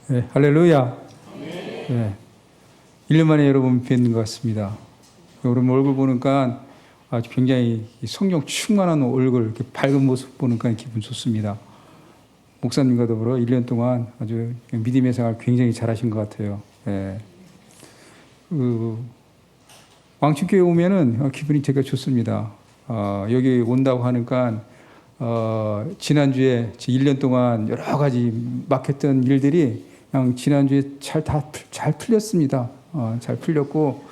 네, 할렐루야. 네, 1년 만에 여러분 뵙는 것 같습니다. 여러분 얼굴 보니까 아주 굉장히 성령 충만한 얼굴, 이렇게 밝은 모습 보니까 기분 좋습니다. 목사님과 더불어 1년 동안 아주 믿음의 생활 굉장히 잘하신 것 같아요. 네. 왕십교회 오면은 기분이 되게 좋습니다. 여기 온다고 하니까 지난주에 1년 동안 여러 가지 막혔던 일들이 그냥 지난주에 잘 풀렸습니다. 잘 풀렸고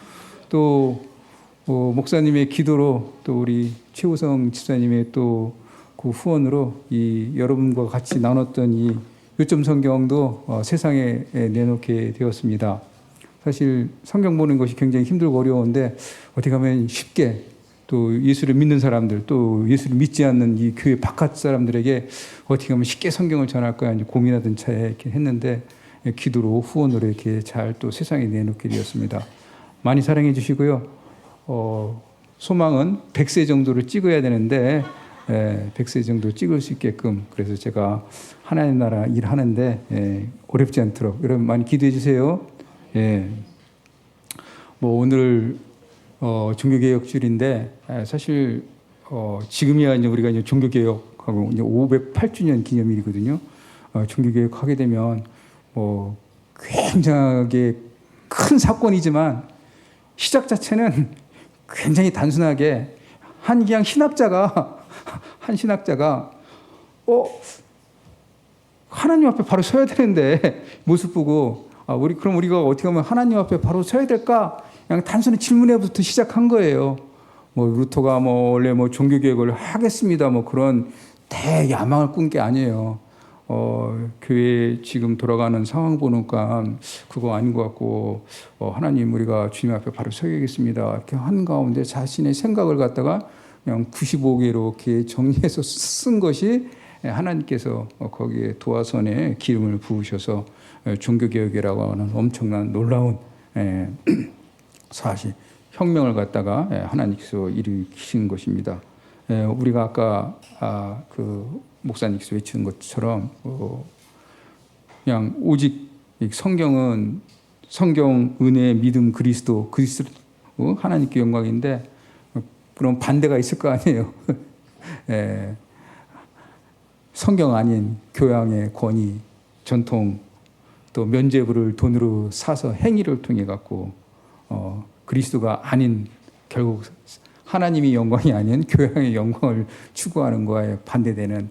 또 목사님의 기도로 또 우리 최우성 집사님의 또 그 후원으로 이 여러분과 같이 나눴던 이 요점 성경도 세상에 내놓게 되었습니다. 사실 성경 보는 것이 굉장히 힘들고 어려운데 어떻게 하면 쉽게 또 예수를 믿는 사람들 또 예수를 믿지 않는 이 교회 바깥 사람들에게 어떻게 하면 쉽게 성경을 전할까 이제 고민하던 차에 이렇게 했는데 기도로 후원으로 이렇게 잘 또 세상에 내놓게 되었습니다. 많이 사랑해 주시고요. 소망은 100세 정도를 찍어야 되는데 100세 정도 찍을 수 있게끔 그래서 제가 하나님 나라 일하는데 어렵지 않도록 여러분 많이 기도해 주세요. 뭐 오늘 종교개혁주일인데 사실 지금이야 이제 우리가 이제 종교개혁하고 이제 508주년 기념일이거든요. 종교개혁하게 되면 굉장하게 큰 사건이지만 시작 자체는 굉장히 단순하게 한 신학자가 하나님 앞에 바로 서야 되는데 모습 보고 그럼 우리가 어떻게 하면 하나님 앞에 바로 서야 될까? 그냥 단순히 질문에부터 시작한 거예요. 루터가 원래 종교개혁을 하겠습니다. 그런 대야망을 꾼 게 아니에요. 교회 지금 돌아가는 상황 보니까 그거 아닌 것 같고, 하나님 우리가 주님 앞에 바로 서야겠습니다. 이렇게 한 가운데 자신의 생각을 갖다가 그냥 95개로 이렇게 정리해서 쓴 것이 하나님께서 거기에 도화선에 기름을 부으셔서 종교개혁이라고 하는 엄청난 놀라운 사실, 혁명을 갖다가 하나님께서 일으키신 것입니다. 우리가 아까 그 목사님께서 외치는 것처럼 그냥 오직 성경은 성경, 은혜, 믿음, 그리스도 하나님께 영광인데 그럼 반대가 있을 거 아니에요. 성경 아닌 교양의 권위, 전통, 또 면죄부를 돈으로 사서 행위를 통해 갖고 그리스도가 아닌 결국 하나님이 영광이 아닌 교양의 영광을 추구하는 거에 반대되는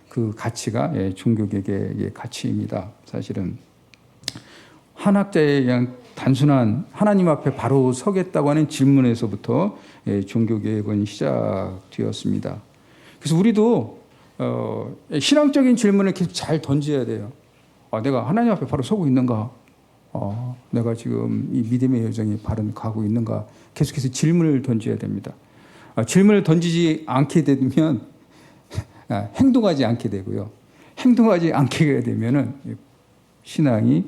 그 가치가 종교개혁의 가치입니다. 사실은 한학자의 그냥 단순한 하나님 앞에 바로 서겠다고 하는 질문에서부터 종교개혁은 시작되었습니다. 그래서 우리도 신앙적인 질문을 계속 잘 던져야 돼요. 내가 하나님 앞에 바로 서고 있는가? 내가 지금 이 믿음의 여정이 바른 가고 있는가? 계속해서 질문을 던져야 됩니다. 질문을 던지지 않게 되면 행동하지 않게 되고요. 행동하지 않게 되면은 신앙이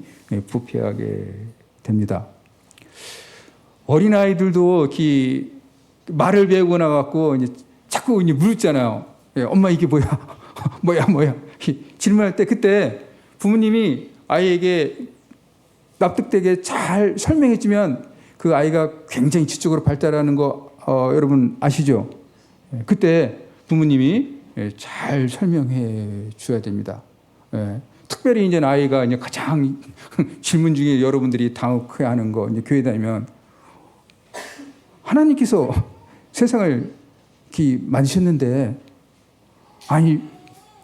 부패하게 됩니다. 어린아이들도 이렇게 말을 배우고 나갖고 이제 자꾸 이제 물었잖아요. 엄마 이게 뭐야? 뭐야? 질문할 때 그때 부모님이 아이에게 납득되게 잘 설명해주면 그 아이가 굉장히 지적으로 발달하는 거 여러분 아시죠? 그때 부모님이 잘 설명해 줘야 됩니다. 특별히 이제 아이가 이제 가장 질문 중에 여러분들이 당혹해하는 거 이제 교회 다니면 하나님께서 세상을 이렇게 만드셨는데 아니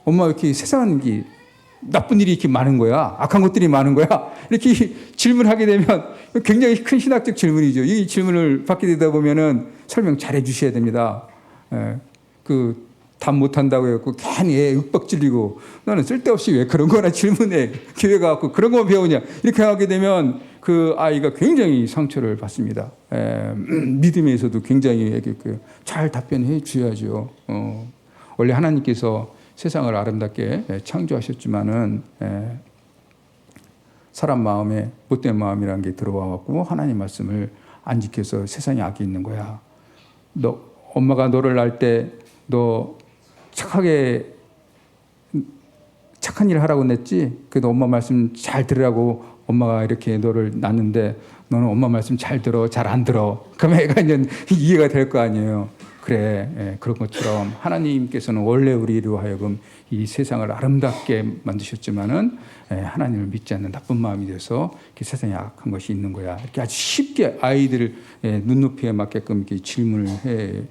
엄마 이렇게 세상은 이렇게 나쁜 일이 이렇게 많은 거야? 악한 것들이 많은 거야? 이렇게 질문하게 되면 굉장히 큰 신학적 질문이죠. 이 질문을 받게 되다 보면은 설명 잘 해주셔야 됩니다. 답 못한다고 해갖고 괜히 윽박질리고 나는 쓸데없이 왜 그런 거나 질문해. 교회 가갖고 그런 거 배우냐. 이렇게 하게 되면 그 아이가 굉장히 상처를 받습니다. 믿음에서도 굉장히 잘 답변해 주셔야죠. 원래 하나님께서 세상을 아름답게 창조하셨지만은 사람 마음에 못된 마음이라는 게 들어와갖고 하나님 말씀을 안 지켜서 세상에 악이 있는 거야. 엄마가 너를 낳을 때 너 착하게 착한 일을 하라고 냈지. 그래도 엄마 말씀 잘 들으라고 엄마가 이렇게 너를 낳는데 너는 엄마 말씀 잘 들어, 잘 안 들어. 그러면 애가 이제 이해가 될 거 아니에요. 그래, 예, 그런 것처럼 하나님께서는 원래 우리로 하여금 이 세상을 아름답게 만드셨지만은 하나님을 믿지 않는 나쁜 마음이 돼서 세상에 악한 것이 있는 거야. 이렇게 아주 쉽게 아이들 눈높이에 맞게끔 이렇게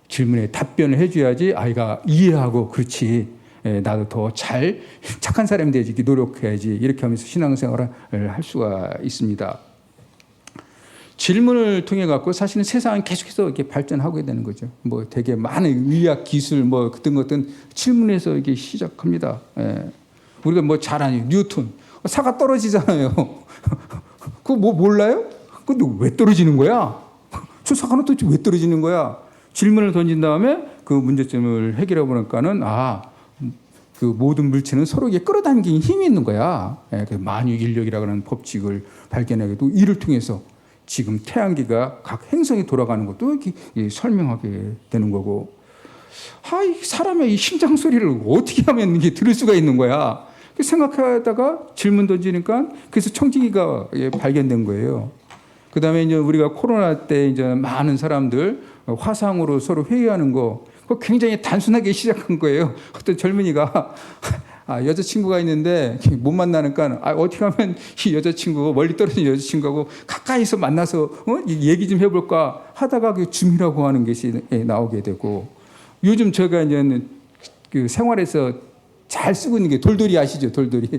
질문에 답변을 해줘야지 아이가 이해하고 그렇지. 나도 더 잘 착한 사람이 되지, 노력해야지. 이렇게 하면서 신앙생활을 할 수가 있습니다. 질문을 통해 갖고 사실은 세상은 계속해서 이렇게 발전하게 되는 거죠. 뭐 되게 많은 의학 기술 뭐 어떤 것든 질문에서 이게 시작합니다. 우리가 뭐 잘 아니 뉴턴 사가 떨어지잖아요. 그거 뭐 몰라요? 근데 왜 떨어지는 거야? 저 사과는 도대체 왜 떨어지는 거야? 질문을 던진 다음에 그 문제점을 해결해 보니까는 그 모든 물체는 서로에게 끌어당기는 힘이 있는 거야. 그 만유인력이라고 하는 법칙을 발견하게 또 이를 통해서 지금 태양계가 각 행성이 돌아가는 것도 이렇게 설명하게 되는 거고, 이 사람의 이 심장 소리를 어떻게 하면 이게 들을 수가 있는 거야. 생각하다가 질문 던지니까 그래서 청진기가 발견된 거예요. 그 다음에 이제 우리가 코로나 때 이제 많은 사람들 화상으로 서로 회의하는 거, 그거 굉장히 단순하게 시작한 거예요. 어떤 젊은이가 여자친구가 있는데 못 만나니까 어떻게 하면 이 여자친구, 멀리 떨어진 여자친구하고 가까이서 만나서 얘기 좀 해볼까 하다가 그 줌이라고 하는 것이 나오게 되고, 요즘 제가 이제 그 생활에서 잘 쓰고 있는 게 돌돌이 아시죠? 돌돌이.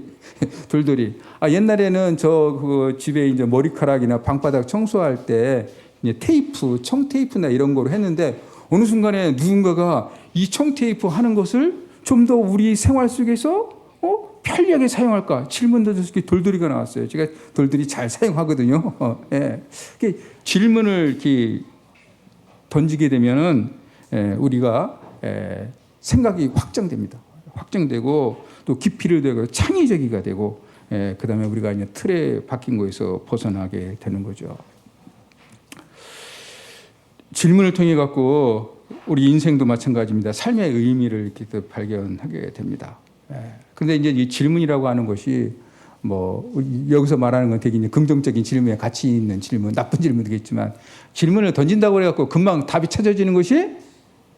돌돌이. 옛날에는 그 집에 이제 머리카락이나 방바닥 청소할 때 이제 테이프, 청테이프나 이런 거로 했는데 어느 순간에 누군가가 이 청테이프 하는 것을 좀 더 우리 생활 속에서 편리하게 사용할까 질문 던져서 돌돌이가 나왔어요. 제가 돌돌이 잘 사용하거든요. 질문을 이렇게 던지게 되면은 우리가 생각이 확장됩니다. 확장되고 또 깊이를 되고 창의적이가 되고, 그 다음에 우리가 이제 틀에 박힌 거에서 벗어나게 되는 거죠. 질문을 통해 갖고 우리 인생도 마찬가지입니다. 삶의 의미를 이렇게 또 발견하게 됩니다. 그런데 이제 이 질문이라고 하는 것이 뭐 여기서 말하는 건 되게 긍정적인 질문에 가치 있는 질문, 나쁜 질문도 있겠지만 질문을 던진다고 해갖고 금방 답이 찾아지는 것이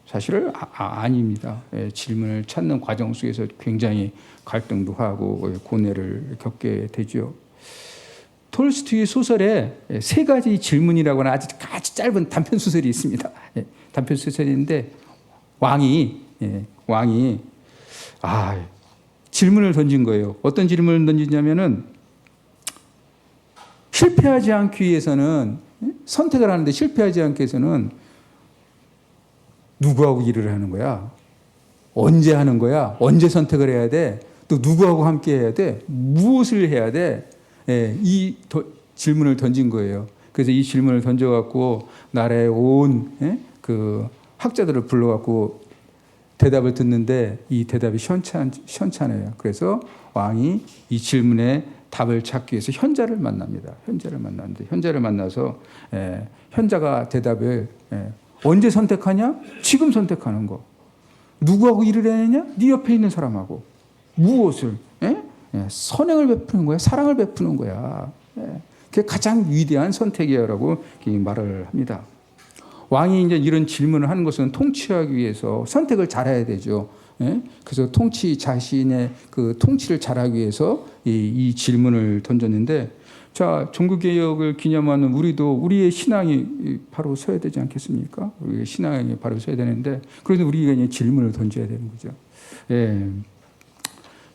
사실은 아닙니다. 질문을 찾는 과정 속에서 굉장히 갈등도 하고 고뇌를 겪게 되죠. 톨스토이 소설에 세 가지 질문이라고 하는 아주 짧은 단편 소설이 있습니다. 단편 소설인데 왕이 질문을 던진 거예요. 어떤 질문을 던지냐면은 실패하지 않기 위해서는, 선택을 하는데 실패하지 않기 위해서는 누구하고 일을 하는 거야? 언제 하는 거야? 언제 선택을 해야 돼? 또 누구하고 함께 해야 돼? 무엇을 해야 돼? 이 질문을 던진 거예요. 그래서 이 질문을 던져갖고 나라에 온 그 학자들을 불러갖고 대답을 듣는데 이 대답이 시원찮아요. 그래서 왕이 이 질문에 답을 찾기 위해서 현자를 만납니다. 현자를 만나서 현자가 대답을 언제 선택하냐? 지금 선택하는 거. 누구하고 일을 해야 되냐? 네 옆에 있는 사람하고. 무엇을? 선행을 베푸는 거야. 사랑을 베푸는 거야. 그게 가장 위대한 선택이야라고 말을 합니다. 왕이 이제 이런 질문을 하는 것은 통치하기 위해서 선택을 잘해야 되죠. 그래서 자신의 그 통치를 잘하기 위해서 이 질문을 던졌는데, 자, 종교개혁을 기념하는 우리도 우리의 신앙이 바로 서야 되지 않겠습니까? 우리의 신앙이 바로 서야 되는데, 그래서 우리가 이제 질문을 던져야 되는 거죠.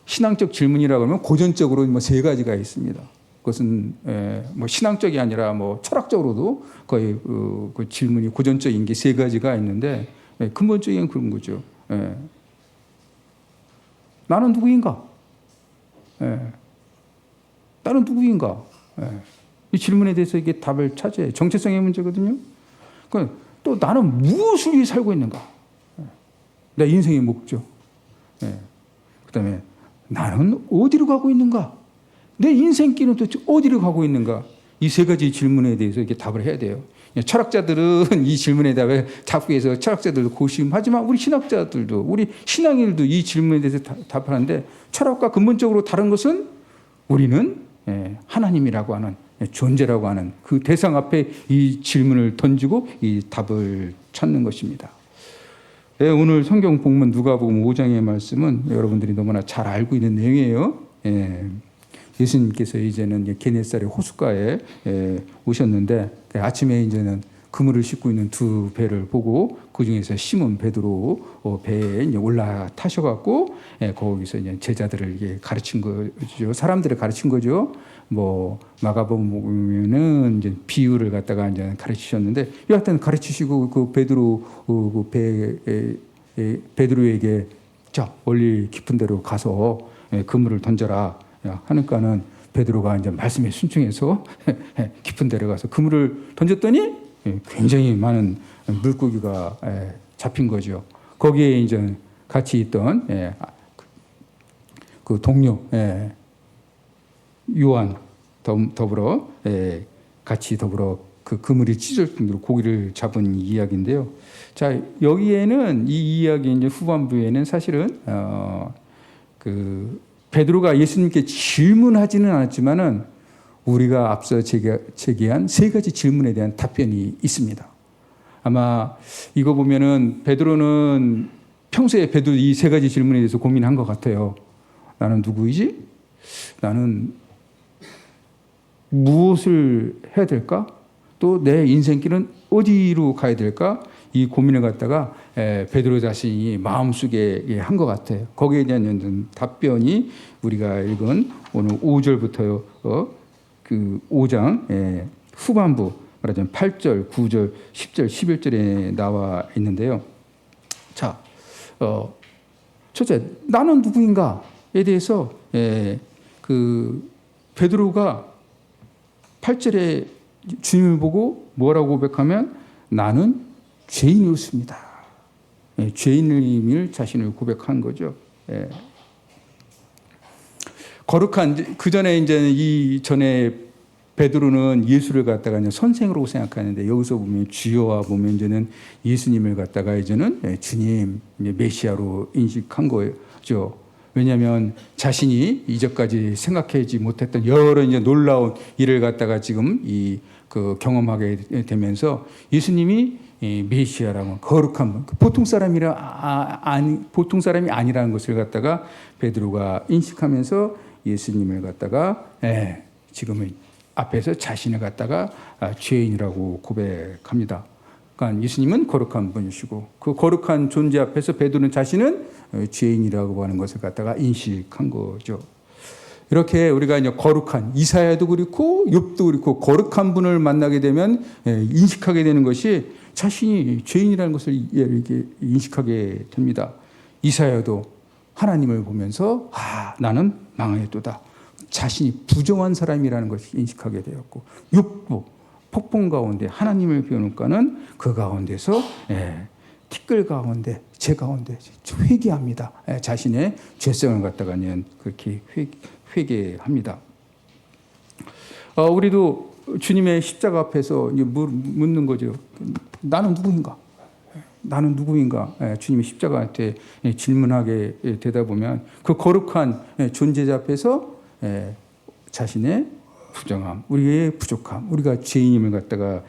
신앙적 질문이라고 하면 고전적으로 뭐 세 가지가 있습니다. 그것은 뭐 신앙적이 아니라 뭐 철학적으로도 거의 그 질문이 고전적인 게 세 가지가 있는데, 근본적인 그런 거죠. 나는 누구인가? 나는 누구인가? 이 질문에 대해서 이게 답을 찾아야 정체성의 문제거든요. 또 나는 무엇을 위해 살고 있는가? 내 인생의 목적. 그다음에 나는 어디로 가고 있는가? 내 인생길은 도대체 어디로 가고 있는가? 이 세 가지 질문에 대해서 이렇게 답을 해야 돼요. 철학자들은 이 질문에 대해 자꾸 해서 철학자들도 고심하지만 우리 신학자들도 우리 신앙인들도 이 질문에 대해서 답하는데 철학과 근본적으로 다른 것은 우리는 하나님이라고 하는 존재라고 하는 그 대상 앞에 이 질문을 던지고 이 답을 찾는 것입니다. 오늘 성경 본문 누가복음 5장의 말씀은 여러분들이 너무나 잘 알고 있는 내용이에요. 예수님께서 이제는 게네사렛 호숫가에 오셨는데 아침에 이제는 그물을 싣고 있는 두 배를 보고 그 중에서 시몬 베드로 배에 올라타셔갖고 거기서 이제 제자들을 가르친 거죠. 사람들을 가르친 거죠. 뭐 마가복음 보면은 이제 비유를 갖다가 이제 가르치셨는데 여하튼 가르치시고 그 베드로 베드로에게 자 멀리 깊은 데로 가서 그물을 던져라 하니까는 베드로가 이제 말씀에 순종해서 깊은 데로 가서 그물을 던졌더니 굉장히 많은 물고기가 잡힌 거죠. 거기에 이제 같이 있던 그 동료 요한 더불어 같이 더불어 그 그물이 찢어질 정도로 고기를 잡은 이야기인데요. 자 여기에는 이 이야기 이제 후반부에는 사실은 그 베드로가 예수님께 질문하지는 않았지만은 우리가 앞서 제기한 세 가지 질문에 대한 답변이 있습니다. 아마 이거 보면은 베드로는 평소에 베드로 이 세 가지 질문에 대해서 고민한 것 같아요. 나는 누구이지? 나는 무엇을 해야 될까? 또 내 인생길은 어디로 가야 될까? 이 고민을 갖다가 베드로 자신이 마음속에 한 것 같아요. 거기에 대한 답변이 우리가 읽은 오늘 5절부터 그 5장 후반부 말하자면 8절, 9절, 10절, 11절에 나와 있는데요. 자, 첫째 나는 누구인가에 대해서 그 베드로가 8절에 주님을 보고 뭐라고 고백하면 나는 죄인이었습니다. 죄인임을 자신을 고백한 거죠. 거룩한 그 전에 이제 이 전에 베드로는 예수를 갖다가 이제 선생으로 생각하는데 여기서 보면 주여와 보면 이제는 예수님을 갖다가 이제는 주님 메시아로 인식한 거죠. 왜냐하면 자신이 이제까지 생각하지 못했던 여러 이제 놀라운 일을 갖다가 지금 그 경험하게 되면서 예수님이 메시아라고 거룩한 보통 사람이 아니라는 것을 갖다가 베드로가 인식하면서 예수님을 갖다가 지금은 앞에서 자신을 갖다가 죄인이라고 고백합니다. 그러니까 예수님은 거룩한 분이시고 그 거룩한 존재 앞에서 베드로는 자신은 죄인이라고 하는 것을 갖다가 인식한 거죠. 이렇게 우리가 이제 거룩한 이사야도 그렇고 욥도 그렇고 거룩한 분을 만나게 되면 인식하게 되는 것이 자신이 죄인이라는 것을 이렇게 인식하게 됩니다. 이사야도 하나님을 보면서 나는 망하였도다. 자신이 부정한 사람이라는 것을 인식하게 되었고 욥도 폭풍 가운데 하나님을 비우는가는 그 가운데서 티끌 가운데 제 가운데 회개합니다. 자신의 죄성을 갖다가 그렇게 회개합니다. 우리도 주님의 십자가 앞에서 묻는 거죠. 나는 누구인가? 나는 누구인가? 주님의 십자가한테 질문하게 되다 보면 그 거룩한 존재자 앞에서 자신의 부정함, 우리의 부족함, 우리가 죄인임을 갖다가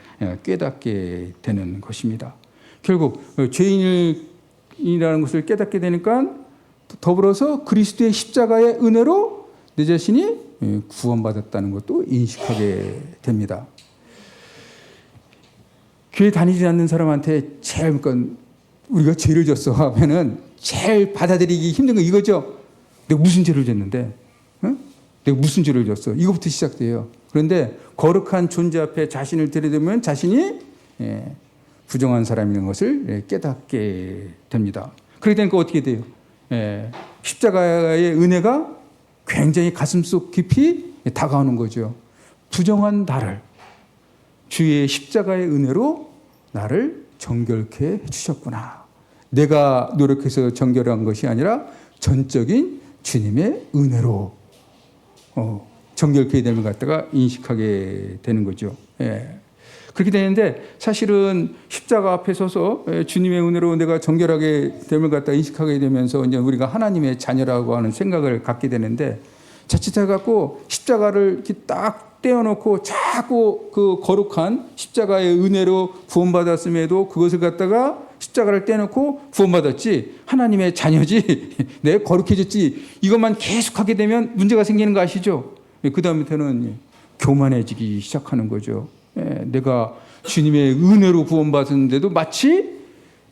깨닫게 되는 것입니다. 결국 죄인이라는 것을 깨닫게 되니까 더불어서 그리스도의 십자가의 은혜로 내 자신이 구원받았다는 것도 인식하게 됩니다. 교회 다니지 않는 사람한테 제일 우리가 죄를 졌어 하면은 제일 받아들이기 힘든 건 이거죠. 내가 무슨 죄를 졌는데? 내가 무슨 죄를 졌어? 이거부터 시작돼요. 그런데 거룩한 존재 앞에 자신을 들여다보면 자신이 부정한 사람인 것을 깨닫게 됩니다. 그러게 되니까 어떻게 돼요? 십자가의 은혜가 굉장히 가슴속 깊이 다가오는 거죠. 부정한 나를 주의 십자가의 은혜로 나를 정결케 해주셨구나. 내가 노력해서 정결한 것이 아니라 전적인 주님의 은혜로 정결케 됨을 갖다가 인식하게 되는 거죠. 그렇게 되는데 사실은 십자가 앞에 서서 주님의 은혜로 내가 정결하게 됨을 갖다 인식하게 되면서 이제 우리가 하나님의 자녀라고 하는 생각을 갖게 되는데 자칫해갖고 십자가를 이렇게 딱 떼어놓고 자꾸 그 거룩한 십자가의 은혜로 구원받았음에도 그것을 갖다가 십자가를 떼놓고 구원받았지 하나님의 자녀지 내가 거룩해졌지 이것만 계속하게 되면 문제가 생기는 거 아시죠? 그 다음부터는 교만해지기 시작하는 거죠. 내가 주님의 은혜로 구원받았는데도 마치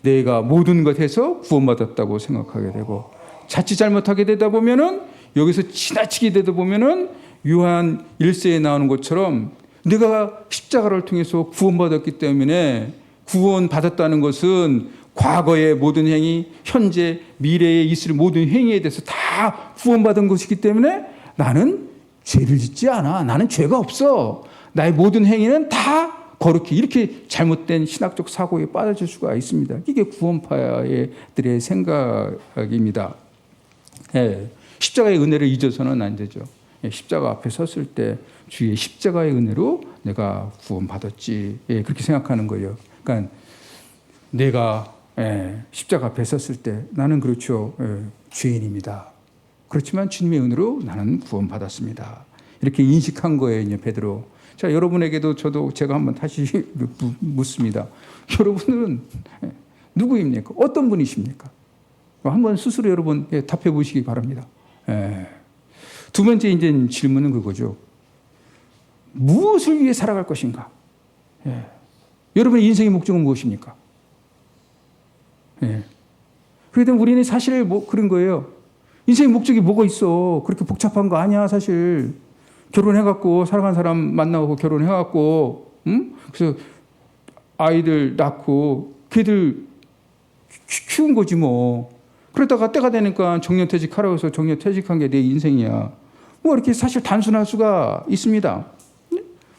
내가 모든 것 해서 구원받았다고 생각하게 되고 자칫 잘못하게 되다 보면은 여기서 지나치게 되다 보면은 요한 1세에 나오는 것처럼 내가 십자가를 통해서 구원받았기 때문에 구원받았다는 것은 과거의 모든 행위, 현재, 미래에 있을 모든 행위에 대해서 다 구원받은 것이기 때문에 나는 죄를 짓지 않아. 나는 죄가 없어. 나의 모든 행위는 다 거룩히 이렇게 잘못된 신학적 사고에 빠질 수가 있습니다. 이게 구원파들의 생각입니다. 십자가의 은혜를 잊어서는 안 되죠. 십자가 앞에 섰을 때 주의 십자가의 은혜로 내가 구원받았지. 그렇게 생각하는 거예요. 그러니까 내가 십자가 앞에 섰을 때 나는 그렇죠. 죄인입니다. 그렇지만 주님의 은혜로 나는 구원받았습니다. 이렇게 인식한 거예요, 이제 베드로. 자, 여러분에게도 저도 제가 한번 다시 묻습니다. 여러분은 누구입니까? 어떤 분이십니까? 한번 스스로 여러분 답해 보시기 바랍니다. 두 번째 이제 질문은 그거죠. 무엇을 위해 살아갈 것인가? 여러분의 인생의 목적은 무엇입니까? 그래도 우리는 사실 뭐 그런 거예요. 인생의 목적이 뭐가 있어? 그렇게 복잡한 거 아니야, 사실. 결혼해갖고 사랑하는 사람 만나고 결혼해갖고, 응? 그래서 아이들 낳고 걔들 키운 거지 뭐. 그러다가 때가 되니까 정년퇴직하라고 해서 정년퇴직한 게 내 인생이야. 뭐 이렇게 사실 단순할 수가 있습니다.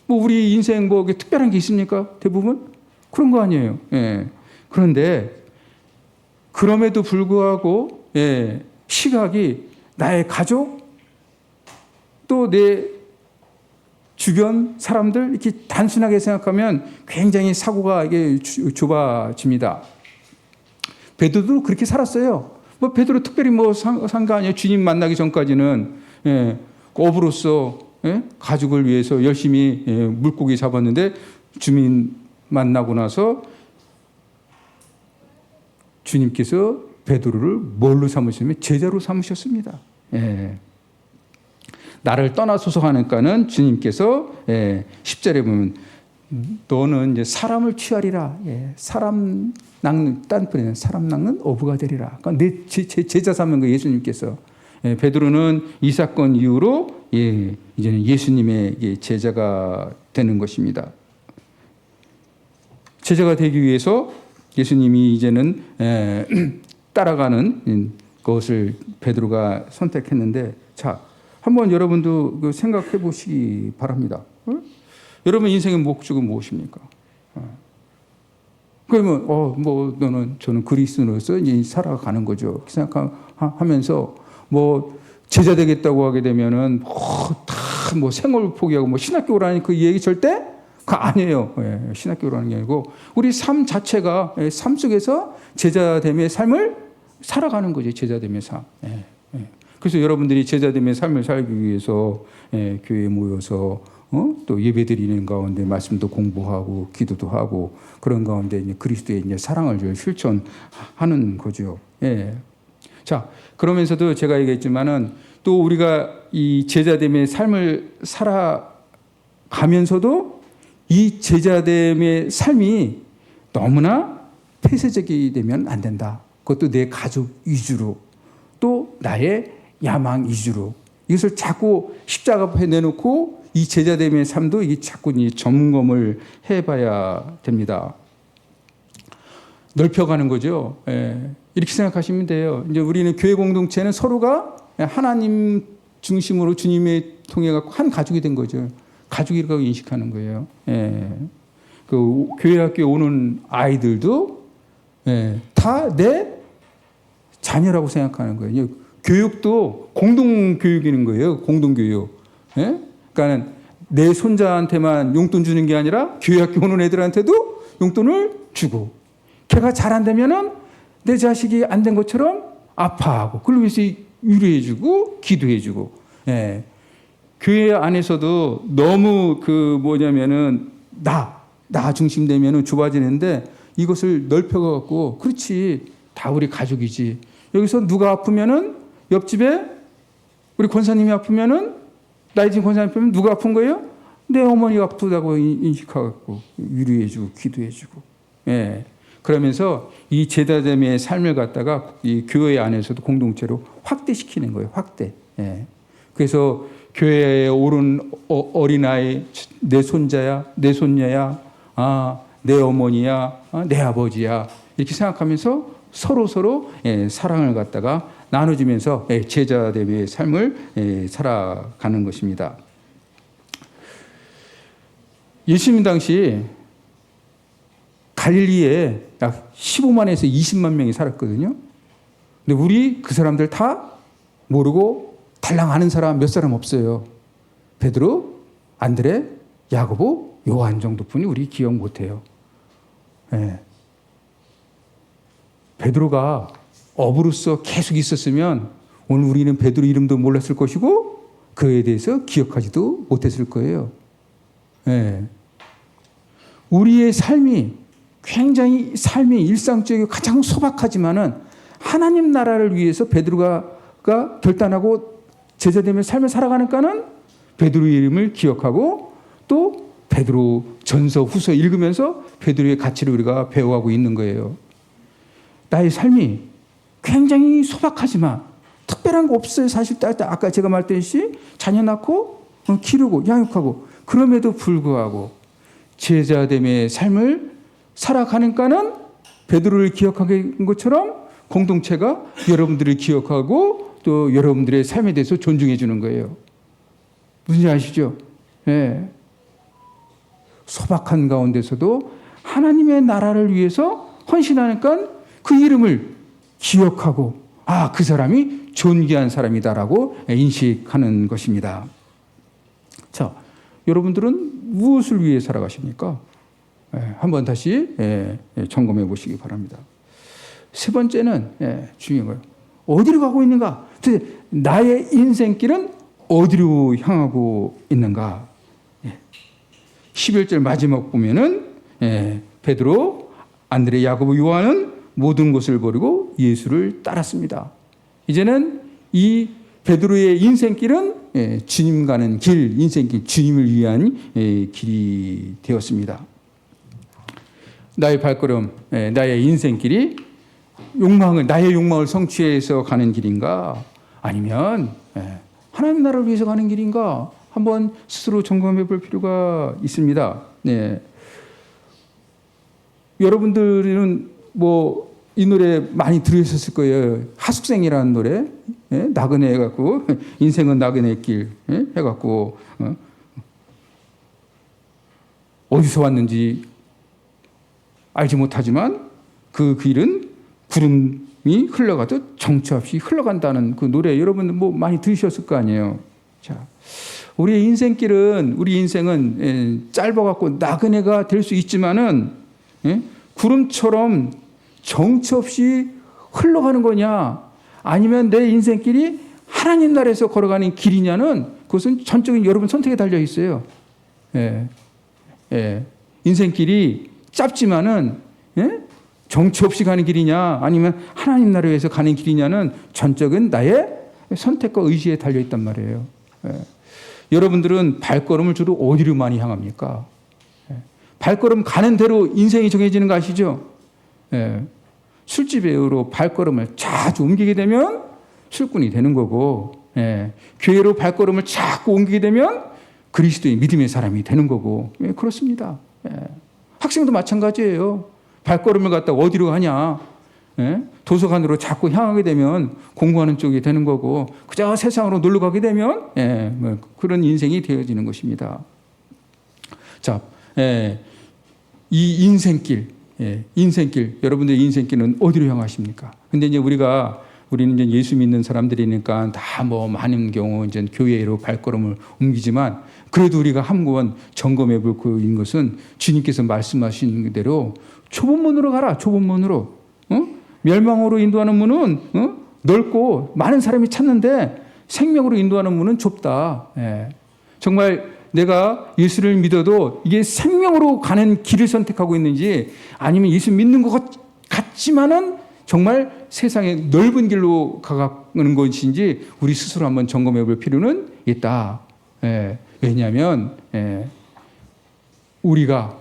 뭐 우리 인생 뭐 특별한 게 있습니까? 대부분? 그런 거 아니에요. 그런데 그럼에도 불구하고 시각이 나의 가족 또 내 주변 사람들 이렇게 단순하게 생각하면 굉장히 사고가 이게 좁아집니다. 베드로도 그렇게 살았어요. 뭐 베드로 특별히 뭐 산 거 아니에요. 주님 만나기 전까지는 어부로서 가족을 위해서 열심히 물고기 잡았는데 주님 만나고 나서 주님께서 베드로를 뭘로 삼으셨냐면 제자로 삼으셨습니다. 나를 떠나소서 하니까는 주님께서 10절에 보면 너는 이제 사람을 취하리라. 사람 낚는 딴뿐이는 사람 낚는 어부가 되리라. 그러니까 내 제자 삼는 거 예수님께서. 베드로는 이 사건 이후로 이제는 예수님의 제자가 되는 것입니다. 제자가 되기 위해서 예수님이 이제는 따라가는 것을 베드로가 선택했는데, 자, 한번 여러분도 생각해 보시기 바랍니다. 여러분 인생의 목적은 무엇입니까? 그러면 뭐 저는 그리스도로서 이제 살아가는 거죠. 생각하면서 뭐 제자 되겠다고 하게 되면은 뭐 생업을 포기하고 뭐 신학교라는 그 얘기 절대 아니에요. 신학교라는 게 아니고 우리 삶 자체가 삶 속에서 제자됨의 삶을 살아가는 거죠. 제자됨의 삶. 그래서 여러분들이 제자됨의 삶을 살기 위해서 교회에 모여서 또 예배드리는 가운데 말씀도 공부하고 기도도 하고 그런 가운데 이제 그리스도의 이제 사랑을 실천하는 거죠. 자, 그러면서도 제가 얘기했지만은 또 우리가 이 제자됨의 삶을 살아가면서도 이 제자됨의 삶이 너무나 폐쇄적이 되면 안 된다. 그것도 내 가족 위주로 또 나의 야망 위주로 이것을 자꾸 십자가 앞에 내놓고 이 제자됨의 삶도 이게 자꾸 점검을 해봐야 됩니다. 넓혀가는 거죠. 이렇게 생각하시면 돼요. 이제 우리는 교회 공동체는 서로가 하나님 중심으로 주님에 통해 갖고 한 가족이 된 거죠. 가족이라고 인식하는 거예요. 그 교회 학교에 오는 아이들도 다 내 자녀라고 생각하는 거예요. 교육도 공동 교육이는 거예요. 공동 교육. 그러니까는 내 손자한테만 용돈 주는 게 아니라 교회 학교 오는 애들한테도 용돈을 주고, 걔가 잘 안 되면은 내 자식이 안 된 것처럼 아파하고, 그걸 위해서 위로해주고 기도해주고. 예. 교회 안에서도 너무 나 중심되면은 좁아지는데, 이것을 넓혀갖고, 그렇지, 다 우리 가족이지. 여기서 누가 아프면은 옆집에 우리 권사님이 아프면은, 나이 든 권사님 아프면 누가 아픈 거예요? 내 어머니가 아프다고 인식하고 위로해주고 기도해주고. 예. 그러면서 이 제자됨의 삶을 갖다가 이 교회 안에서도 공동체로 확대시키는 거예요. 확대. 예. 그래서 교회에 오른 어린아이, 내 손자야, 내 손녀야, 내 어머니야, 내 아버지야, 이렇게 생각하면서 서로 사랑을 갖다가 나눠주면서 제자됨의 삶을 살아가는 것입니다. 예수님 당시 갈릴리에 약 15만에서 20만 명이 살았거든요. 근데 우리 그 사람들 다 모르고 달랑 아는 사람 몇 사람 없어요. 베드로, 안드레, 야고보, 요한 정도뿐이 우리 기억 못해요. 예. 베드로가 어부로서 계속 있었으면 오늘 우리는 베드로 이름도 몰랐을 것이고 그에 대해서 기억하지도 못했을 거예요. 예. 우리의 삶이 굉장히 삶이 일상적이고 가장 소박하지만은 하나님 나라를 위해서 베드로가 결단하고 제자되며 삶을 살아가니까는 베드로의 이름을 기억하고 또 베드로 전서 후서 읽으면서 베드로의 가치를 우리가 배워가고 있는 거예요. 나의 삶이 굉장히 소박하지만 특별한 거 없어요. 사실 아까 제가 말했듯이 자녀 낳고 기르고 양육하고, 그럼에도 불구하고 제자됨의 삶을 살아가니까는 베드로를 기억하는 것처럼 공동체가 여러분들을 기억하고 또 여러분들의 삶에 대해서 존중해 주는 거예요. 무슨 지 아시죠? 예. 소박한 가운데서도 하나님의 나라를 위해서 헌신하니까 그 이름을 기억하고, 그 사람이 존귀한 사람이다라고 인식하는 것입니다. 자, 여러분들은 무엇을 위해 살아가십니까? 한번 다시 점검해 보시기 바랍니다. 세 번째는 중요한 거예요. 어디로 가고 있는가? 나의 인생길은 어디로 향하고 있는가? 11절 마지막 보면은 베드로, 안드레, 야고보, 요한은 모든 것을 버리고 예수를 따랐습니다. 이제는 이 베드로의 인생길은 주님 가는 길, 인생길, 주님을 위한 길이 되었습니다. 나의 발걸음, 나의 인생길이 나의 욕망을 성취해서 가는 길인가? 아니면 하나님 나라를 위해서 가는 길인가? 한번 스스로 점검해 볼 필요가 있습니다. 네. 여러분들은 이 노래 많이 들으셨을 거예요. 하숙생이라는 노래. 나그네 해갖고, 인생은 나그네 길 해갖고, 어디서 왔는지 알지 못하지만 그 길은 구름이 흘러가듯 정처 없이 흘러간다는 그 노래, 여러분들 많이 들으셨을 거 아니에요. 자, 우리 인생은 짧아갖고 나그네가 될 수 있지만은 구름처럼 정처 없이 흘러가는 거냐, 아니면 내 인생길이 하나님 나라에서 걸어가는 길이냐는 그것은 전적인 여러분 선택에 달려 있어요. 인생길이 짧지만은 정처 없이 가는 길이냐, 아니면 하나님 나라에 위해서 가는 길이냐는 전적인 나의 선택과 의지에 달려 있단 말이에요. 여러분들은 발걸음을 주로 어디로 많이 향합니까? 발걸음 가는 대로 인생이 정해지는 거 아시죠? 술집으로 발걸음을 자주 옮기게 되면 술꾼이 되는 거고, 교회로 발걸음을 자꾸 옮기게 되면 그리스도의 믿음의 사람이 되는 거고, 그렇습니다. 학생도 마찬가지예요. 발걸음을 갖다가 어디로 가냐, 도서관으로 자꾸 향하게 되면 공부하는 쪽이 되는 거고, 그저 세상으로 놀러 가게 되면 그런 인생이 되어지는 것입니다. 자, 이 인생길, 여러분들의 인생길은 어디로 향하십니까? 근데 이제 우리가 우리는 이제 예수 믿는 사람들이니까 다 뭐 많은 경우 이제 교회로 발걸음을 옮기지만 그래도 우리가 한번 점검해 볼 거인 것은 주님께서 말씀하신 대로 좁은 문으로 가라. 좁은 문으로. 멸망으로 인도하는 문은 넓고 많은 사람이 찾는데 생명으로 인도하는 문은 좁다. 예. 정말 내가 예수를 믿어도 이게 생명으로 가는 길을 선택하고 있는지 아니면 예수 믿는 것 같지만은 정말 세상의 넓은 길로 가는 것인지 우리 스스로 한번 점검해 볼 필요는 있다. 예. 왜냐하면 우리가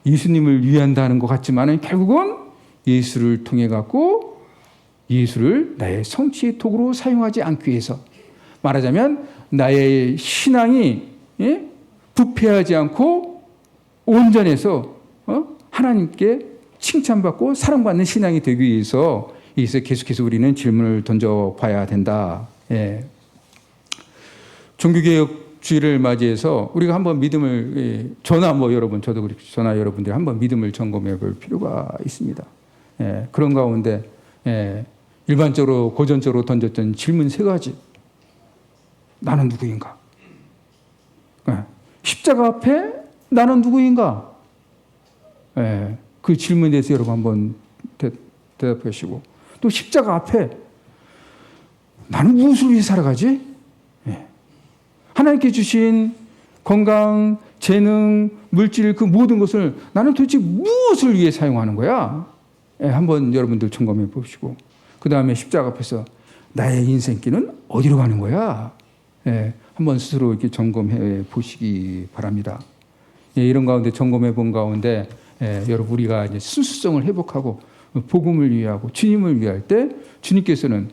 예수님을 위한다는 것 같지만은 결국은 예수를 통해 갖고 예수를 나의 성취의 도구로 사용하지 않기 위해서 말하자면 나의 신앙이 부패하지 않고 온전해서 하나님께 칭찬받고 사랑받는 신앙이 되기 위해서 여기서 계속해서 우리는 질문을 던져봐야 된다. 예. 종교개혁주의를 맞이해서 우리가 한번 믿음을 저나 뭐 여러분 저도 그렇고 저나 여러분들이 한번 믿음을 점검해 볼 필요가 있습니다. 예. 그런 가운데 일반적으로 고전적으로 던졌던 질문 3가지. 나는 누구인가? 십자가 앞에 나는 누구인가? 그 질문에 대해서 여러분 한번 대답하시고 또 십자가 앞에 나는 무엇을 위해 살아가지? 하나님께 주신 건강, 재능, 물질 그 모든 것을 나는 도대체 무엇을 위해 사용하는 거야? 한번 여러분들 점검해 보시고 그 다음에 십자가 앞에서 나의 인생길은 어디로 가는 거야? 한번 스스로 이렇게 점검해 보시기 바랍니다. 이런 가운데 점검해 본 가운데 여러분 우리가 이제 순수성을 회복하고 복음을 위하고 주님을 위할 때 주님께서는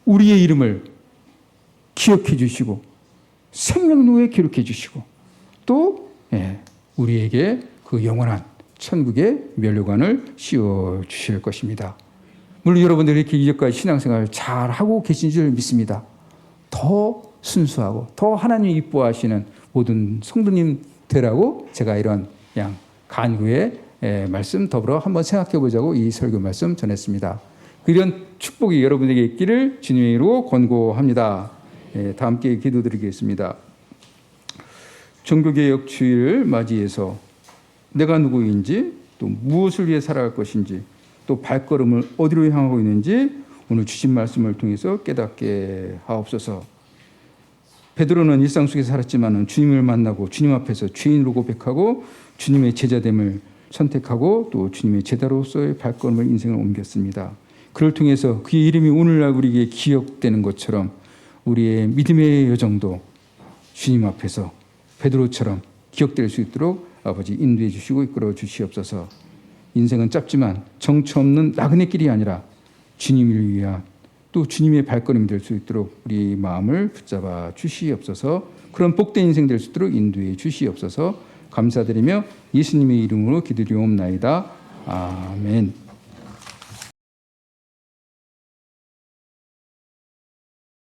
우리의 이름을 기억해 주시고 생명록에 기록해 주시고 또 우리에게 그 영원한 천국의 면류관을 씌워 주실 것입니다. 물론 여러분들이 이렇게 이제까지 신앙생활을 잘 하고 계신 줄 믿습니다. 더 순수하고 더 하나님 이뻐하시는 모든 성도님 되라고 제가 이런 그냥 간구의 말씀 더불어 한번 생각해 보자고 이 설교 말씀 전했습니다. 이런 축복이 여러분에게 있기를 주님의 이름으로 권고합니다. 다 함께 기도드리겠습니다. 종교개혁주의를 맞이해서 내가 누구인지 또 무엇을 위해 살아갈 것인지 또 발걸음을 어디로 향하고 있는지 오늘 주신 말씀을 통해서 깨닫게 하옵소서. 베드로는 일상 속에 살았지만 주님을 만나고 주님 앞에서 죄인으로 고백하고 주님의 제자됨을 선택하고 또 주님의 제자로서의 발걸음을 인생을 옮겼습니다. 그를 통해서 그의 이름이 오늘날 우리에게 기억되는 것처럼 우리의 믿음의 여정도 주님 앞에서 베드로처럼 기억될 수 있도록 아버지 인도해 주시고 이끌어 주시옵소서. 인생은 짧지만 정처 없는 나그네 길이 아니라 주님을 위한 또 주님의 발걸음이 될 수 있도록 우리 마음을 붙잡아 주시옵소서. 그런 복된 인생 될 수 있도록 인도해 주시옵소서. 감사드리며 예수님의 이름으로 기도드리옵나이다. 아멘.